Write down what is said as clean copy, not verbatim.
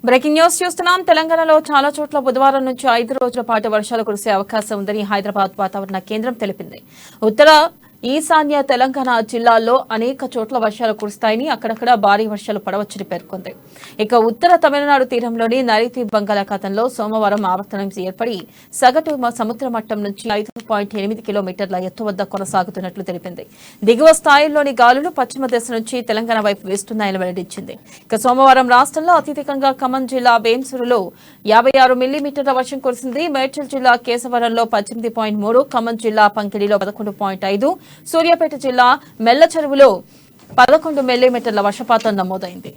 Breaking news చూస్తున్నాం. తెలంగాణలో చాలా చోట్ల బుధవారం నుంచి 5 రోజుల పాటు వర్షాలు కురిసే అవకాశం ఉందని హైదరాబాద్ వాతావరణ కేంద్రం తెలిపింది. ఉత్తర ఈశాన్య తెలంగాణ జిల్లాల్లో అనేక చోట్ల వర్షాలు కురుస్తాయని, అక్కడక్కడ భారీ వర్షాలు పడవచ్చని పేర్కొంది. ఇక ఉత్తర తమిళనాడు తీరంలోని నైరుతి బంగాళాఖాతంలో సోమవారం ఆవర్తనం ఏర్పడి సగటు సముద్ర మట్టం నుంచి 5.8 కిలోమీటర్ల ఎత్తు వద్ద కొనసాగుతున్నట్లు తెలిపింది. దిగువ స్థాయిల్లోని గాలులు పశ్చిమ దిశ నుంచి తెలంగాణ వైపు వేస్తున్నాయని వెల్లడించింది. ఇక సోమవారం రాష్ట్రంలో అత్యధికంగా ఖమ్మం జిల్లా వేంసూరులో 56 మిల్లీమీటర్ల వర్షం కురిసింది. మేడ్చల్ జిల్లా కేశవరంలో 18.3, ఖమ్మం జిల్లా పంకిడిలో 11.5, సూర్యాపేట జిల్లా మెల్లచెరువులో 11 మిల్లీమీటర్ల వర్షపాతం నమోదైంది.